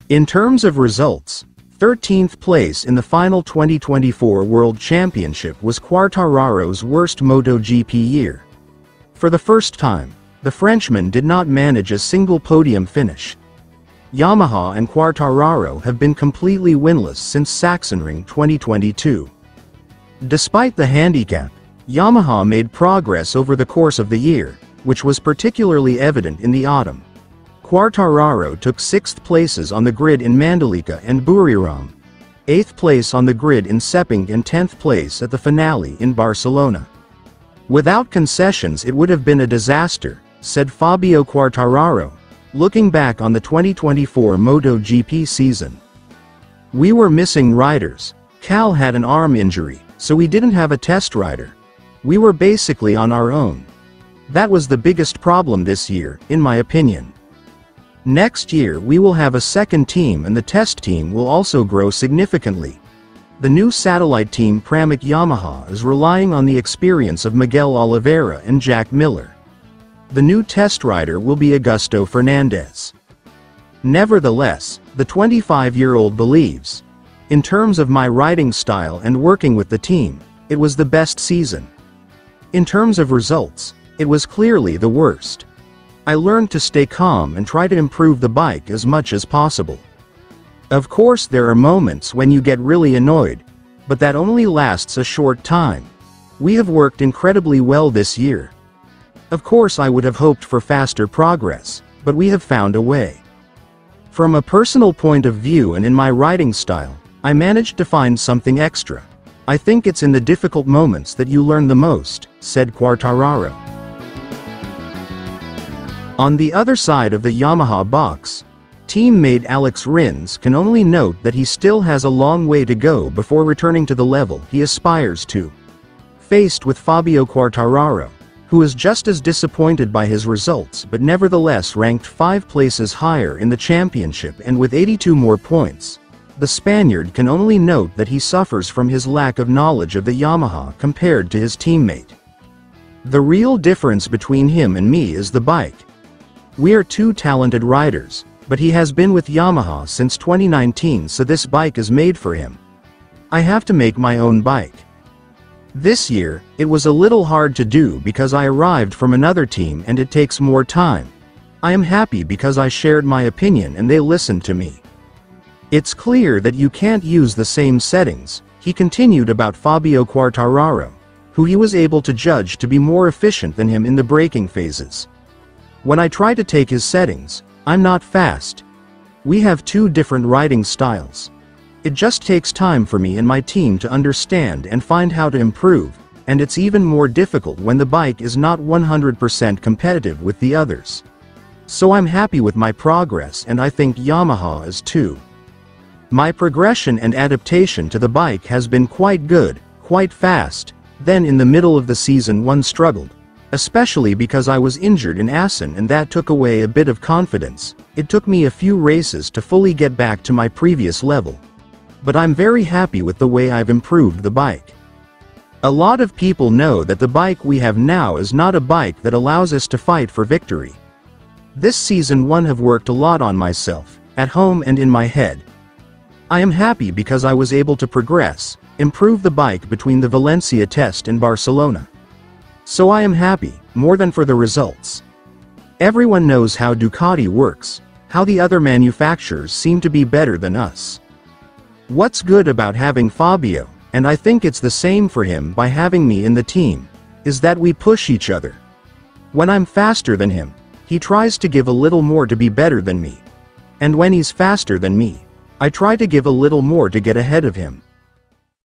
In terms of results, 13th place in the final 2024 World Championship was Quartararo's worst MotoGP year. For the first time, the Frenchman did not manage a single podium finish. Yamaha and Quartararo have been completely winless since Sachsenring 2022. Despite the handicap, Yamaha made progress over the course of the year, which was particularly evident in the autumn. Quartararo took 6th places on the grid in Mandalika and Buriram, 8th place on the grid in Sepang and 10th place at the finale in Barcelona. "Without concessions it would have been a disaster," said Fabio Quartararo, looking back on the 2024 MotoGP season. "We were missing riders. Cal had an arm injury, so we didn't have a test rider. We were basically on our own. That was the biggest problem this year, in my opinion. Next year we will have a second team and the test team will also grow significantly. The new satellite team Pramac Yamaha is relying on the experience of Miguel Oliveira and Jack Miller. The new test rider will be Augusto Fernandez." Nevertheless, the 25-year-old believes, "In terms of my riding style and working with the team, it was the best season. In terms of results, it was clearly the worst. I learned to stay calm and try to improve the bike as much as possible. Of course there are moments when you get really annoyed, but that only lasts a short time. We have worked incredibly well this year. Of course I would have hoped for faster progress, but we have found a way. From a personal point of view and in my riding style, I managed to find something extra. I think it's in the difficult moments that you learn the most," said Quartararo. On the other side of the Yamaha box, teammate Alex Rins can only note that he still has a long way to go before returning to the level he aspires to. Faced with Fabio Quartararo, who is just as disappointed by his results but nevertheless ranked 5 places higher in the championship and with 82 more points, the Spaniard can only note that he suffers from his lack of knowledge of the Yamaha compared to his teammate. "The real difference between him and me is the bike. We are two talented riders, but he has been with Yamaha since 2019, so this bike is made for him. I have to make my own bike. This year, it was a little hard to do because I arrived from another team and it takes more time. I am happy because I shared my opinion and they listened to me. It's clear that you can't use the same settings," he continued about Fabio Quartararo, who he was able to judge to be more efficient than him in the braking phases. "When I try to take his settings, I'm not fast. We have two different riding styles. It just takes time for me and my team to understand and find how to improve, and it's even more difficult when the bike is not 100% competitive with the others. So I'm happy with my progress and I think Yamaha is too. My progression and adaptation to the bike has been quite good, quite fast. Then in the middle of the season one struggled. Especially because I was injured in Assen and that took away a bit of confidence. It took me a few races to fully get back to my previous level. But I'm very happy with the way I've improved the bike. A lot of people know that the bike we have now is not a bike that allows us to fight for victory. This season I have worked a lot on myself, at home and in my head. I am happy because I was able to progress, improve the bike between the Valencia test and Barcelona. So I am happy, more than for the results. Everyone knows how Ducati works, how the other manufacturers seem to be better than us. What's good about having Fabio, and I think it's the same for him by having me in the team, is that we push each other. When I'm faster than him, he tries to give a little more to be better than me. And when he's faster than me, I try to give a little more to get ahead of him.